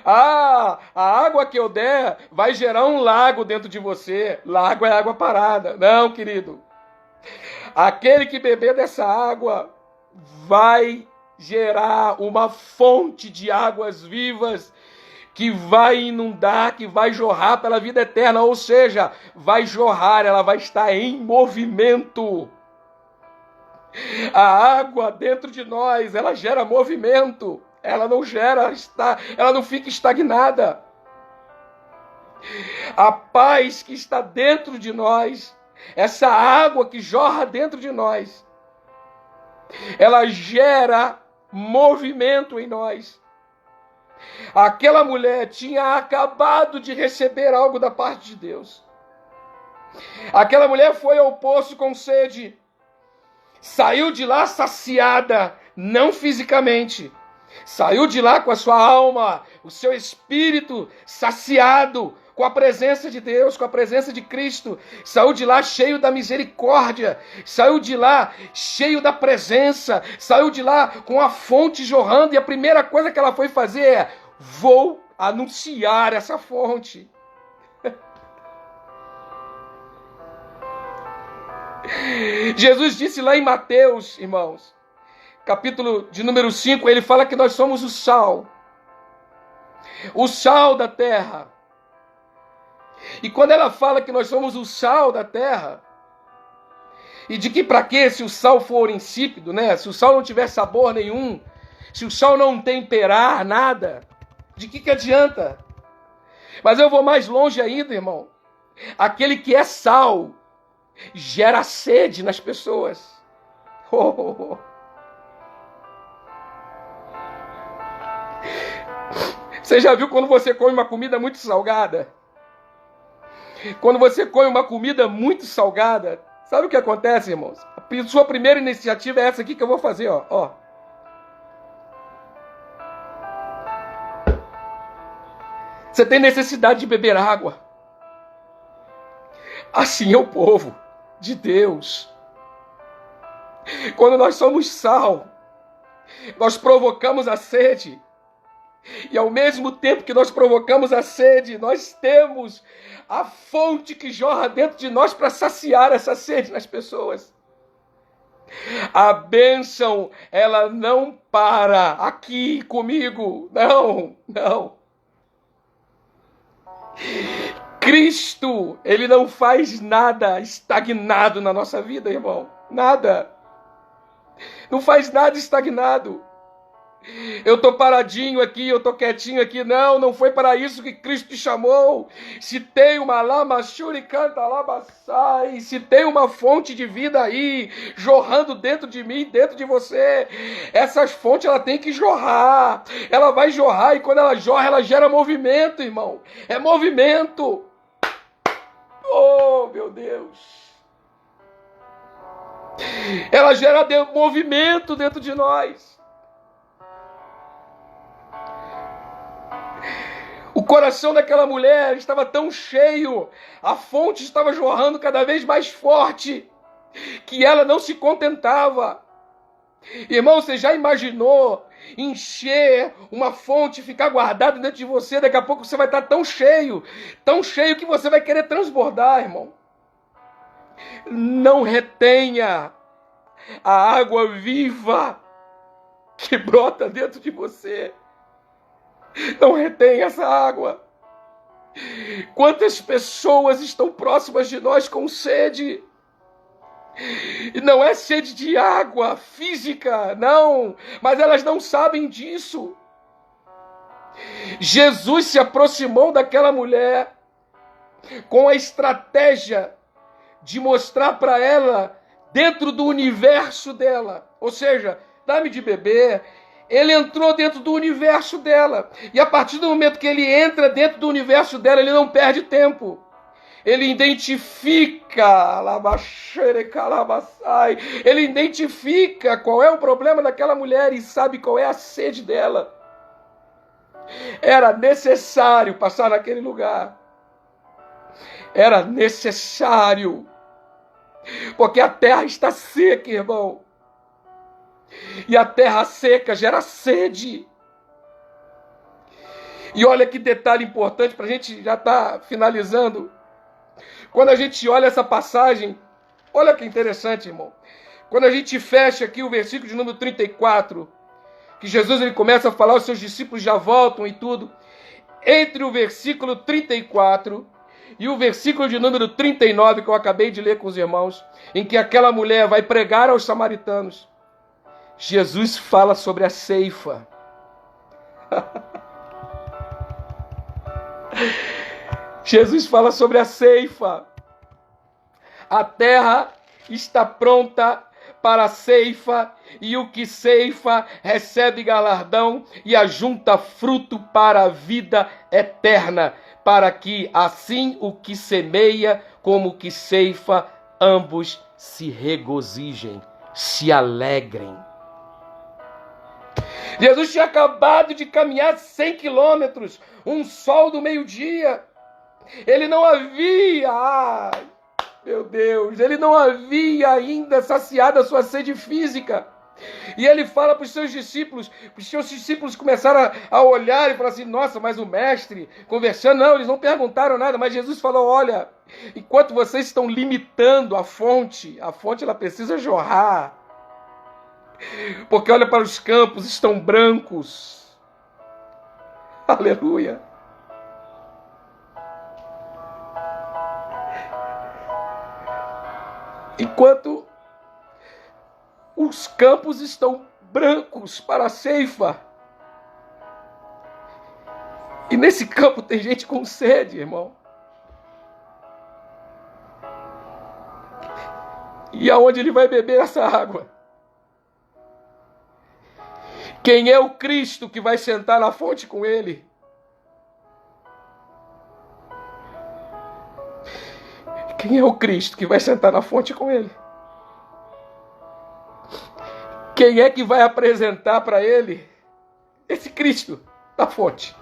S2: A água que eu der vai gerar um lago dentro de você. Lago é água parada. Não, querido. Aquele que beber dessa água vai gerar uma fonte de águas vivas que vai inundar, que vai jorrar pela vida eterna. Ou seja, vai jorrar, ela vai estar em movimento. A água dentro de nós, ela gera movimento. Ela não fica estagnada. A paz que está dentro de nós, essa água que jorra dentro de nós, ela gera movimento em nós. Aquela mulher tinha acabado de receber algo da parte de Deus. Aquela mulher foi ao poço com sede, saiu de lá saciada, não fisicamente. Saiu de lá com a sua alma, o seu espírito saciado com a presença de Deus, com a presença de Cristo. Saiu de lá cheio da misericórdia, saiu de lá cheio da presença, saiu de lá com a fonte jorrando. E a primeira coisa que ela foi fazer é: vou anunciar essa fonte. Jesus disse lá em Mateus, irmãos, capítulo de número 5, ele fala que nós somos o sal da terra. E quando ela fala que nós somos o sal da terra, e de que para quê se o sal for insípido, né? Se o sal não tiver sabor nenhum, se o sal não temperar nada, de que adianta? Mas eu vou mais longe ainda, irmão. Aquele que é sal gera sede nas pessoas. Você já viu quando você come uma comida muito salgada? Quando você come uma comida muito salgada, sabe o que acontece, irmãos? A sua primeira iniciativa é essa aqui que eu vou fazer, ó. Você tem necessidade de beber água. Assim é o povo de Deus. Quando nós somos sal, nós provocamos a sede. E ao mesmo tempo que nós provocamos a sede, nós temos a fonte que jorra dentro de nós para saciar essa sede nas pessoas. A bênção, ela não para aqui comigo. Não. Cristo, Ele não faz nada estagnado na nossa vida, irmão. Nada. Não faz nada estagnado. Eu estou paradinho aqui, eu estou quietinho aqui. Não, não foi para isso que Cristo te chamou. Se tem uma lama canta lama sai, se tem uma fonte de vida aí, jorrando dentro de mim, dentro de você, essas fontes ela tem que jorrar. Ela vai jorrar e quando ela jorra, ela gera movimento, irmão. É movimento. Oh, meu Deus. Ela gera movimento dentro de nós. O coração daquela mulher estava tão cheio, a fonte estava jorrando cada vez mais forte, que ela não se contentava. Irmão, você já imaginou encher uma fonte, ficar guardado dentro de você? Daqui a pouco você vai estar tão cheio que você vai querer transbordar, irmão. Não retenha a água viva que brota dentro de você. Não retém essa água. Quantas pessoas estão próximas de nós com sede? E não é sede de água física, não. Mas elas não sabem disso. Jesus se aproximou daquela mulher com a estratégia de mostrar para ela dentro do universo dela. Ou seja, dá-me de beber. Ele entrou dentro do universo dela. E a partir do momento que ele entra dentro do universo dela, ele não perde tempo. Ele identifica, ele identifica qual é o problema daquela mulher e sabe qual é a sede dela. Era necessário passar naquele lugar. Era necessário. Porque a terra está seca, irmão. E a terra seca gera sede. E olha que detalhe importante, para a gente já estar finalizando. Quando a gente olha essa passagem, olha que interessante, irmão. Quando a gente fecha aqui o versículo de número 34, que Jesus ele começa a falar, os seus discípulos já voltam e tudo. Entre o versículo 34 e o versículo de número 39, que eu acabei de ler com os irmãos, em que aquela mulher vai pregar aos samaritanos, Jesus fala sobre a ceifa. Jesus fala sobre a ceifa. A terra está pronta para a ceifa, e o que ceifa recebe galardão e ajunta fruto para a vida eterna, para que assim o que semeia como o que ceifa, ambos se regozijem, se alegrem. Jesus tinha acabado de caminhar 100 quilômetros, um sol do meio-dia. Ele não havia, meu Deus, ele não havia ainda saciado a sua sede física. E ele fala para os seus discípulos começaram a olhar e falar assim, nossa, mas o mestre conversando, não, eles não perguntaram nada, mas Jesus falou, olha, enquanto vocês estão limitando a fonte ela precisa jorrar. Porque olha para os campos, estão brancos. Aleluia. Enquanto os campos estão brancos para a ceifa. E nesse campo tem gente com sede, irmão. E aonde ele vai beber essa água? Quem é o Cristo que vai sentar na fonte com ele? Quem é o Cristo que vai sentar na fonte com ele? Quem é que vai apresentar para ele esse Cristo da fonte?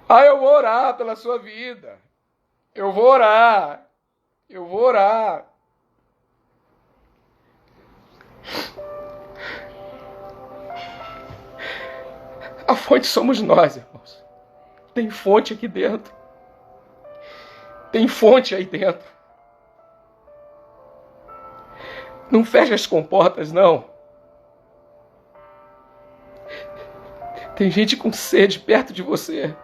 S2: Ah, eu vou orar pela sua vida. Eu vou orar. A fonte somos nós, irmãos. Tem fonte aqui dentro. Tem fonte aí dentro. Não feche as comportas, não. Tem gente com sede perto de você.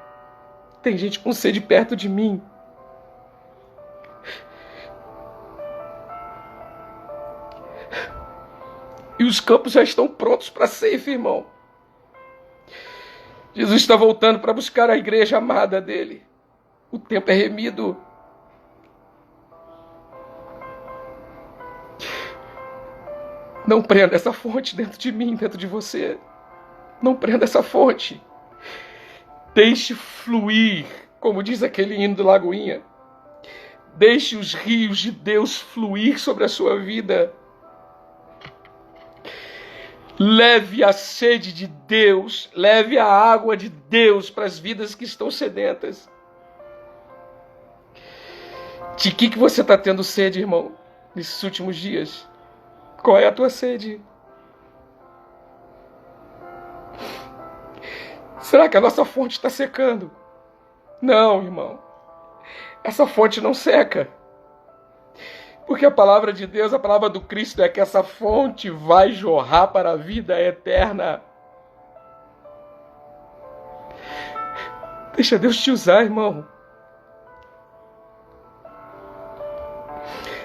S2: Tem gente com sede perto de mim. E os campos já estão prontos para a ceifa, irmão. Jesus está voltando para buscar a igreja amada dele. O tempo é remido. Não prenda essa fonte dentro de mim, dentro de você. Não prenda essa fonte. Deixe fluir, como diz aquele hino do Lagoinha. Deixe os rios de Deus fluir sobre a sua vida. Leve a sede de Deus, leve a água de Deus para as vidas que estão sedentas. De que você está tendo sede, irmão, nesses últimos dias? Qual é a tua sede? Será que a nossa fonte está secando? Não, irmão. Essa fonte não seca. Porque a palavra de Deus, a palavra do Cristo é que essa fonte vai jorrar para a vida eterna. Deixa Deus te usar, irmão.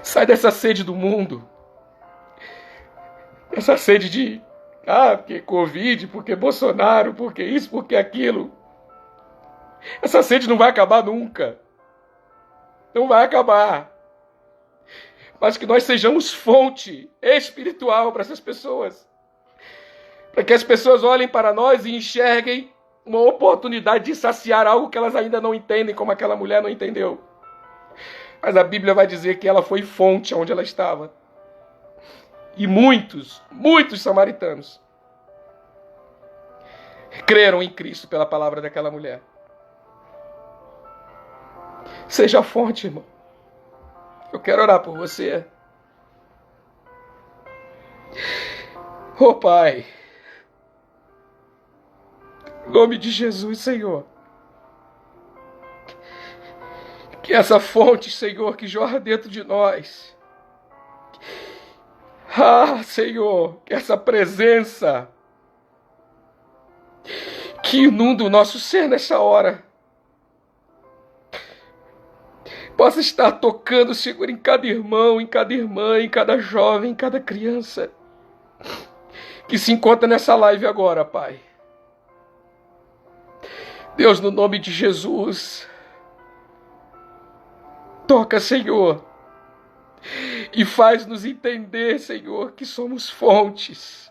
S2: Sai dessa sede do mundo. Essa sede de, porque Covid, porque Bolsonaro, porque isso, porque aquilo. Essa sede não vai acabar nunca. Não vai acabar. Mas que nós sejamos fonte espiritual para essas pessoas. Para que as pessoas olhem para nós e enxerguem uma oportunidade de saciar algo que elas ainda não entendem, como aquela mulher não entendeu. Mas a Bíblia vai dizer que ela foi fonte onde ela estava. E muitos samaritanos creram em Cristo pela palavra daquela mulher. Seja a fonte, irmão. Eu quero orar por você. Oh, Pai. Em nome de Jesus, Senhor. Que essa fonte, Senhor, que jorra dentro de nós. Senhor, que essa presença que inunda o nosso ser nessa hora possa estar tocando, Senhor, em cada irmão, em cada irmã, em cada jovem, em cada criança que se encontra nessa live agora, Pai. Deus, no nome de Jesus, toca, Senhor, e faz-nos entender, Senhor, que somos fontes.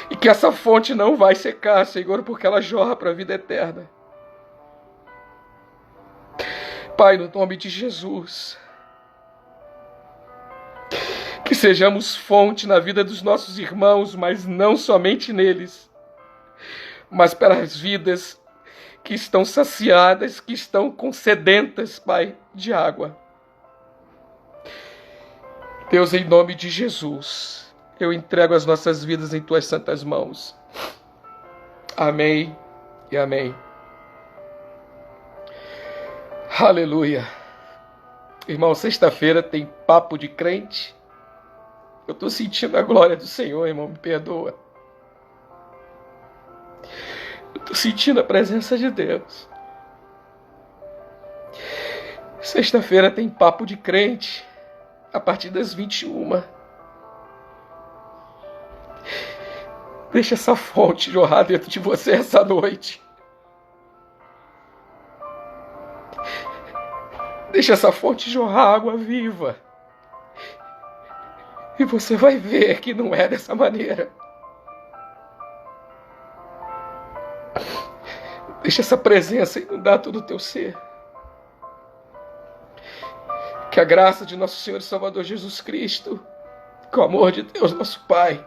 S2: E que essa fonte não vai secar, Senhor, porque ela jorra para a vida eterna. Pai, no nome de Jesus, que sejamos fonte na vida dos nossos irmãos, mas não somente neles, mas para as vidas que estão saciadas, que estão sedentas, Pai, de água. Deus, em nome de Jesus, eu entrego as nossas vidas em Tuas santas mãos. Amém e amém. Aleluia. Irmão, sexta-feira tem papo de crente. Eu estou sentindo a glória do Senhor, irmão, me perdoa. Eu estou sentindo a presença de Deus. Sexta-feira tem papo de crente, a partir das 21. Deixa essa fonte jorrar dentro de você essa noite. Deixa essa fonte jorrar água viva. E você vai ver que não é dessa maneira. Deixa essa presença inundar todo o teu ser. Que a graça de nosso Senhor e Salvador Jesus Cristo, que o amor de Deus, nosso Pai,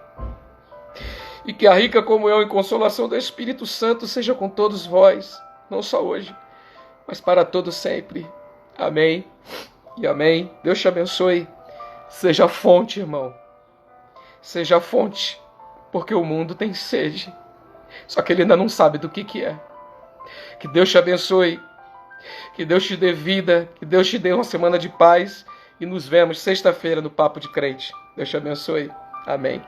S2: e que a rica comunhão e consolação do Espírito Santo seja com todos vós, não só hoje, mas para todo sempre. Amém e amém. Deus te abençoe. Seja a fonte, irmão. Seja a fonte, porque o mundo tem sede. Só que ele ainda não sabe do que é. Que Deus te abençoe. Que Deus te dê vida. Que Deus te dê uma semana de paz. E nos vemos sexta-feira no Papo de Crente. Deus te abençoe. Amém.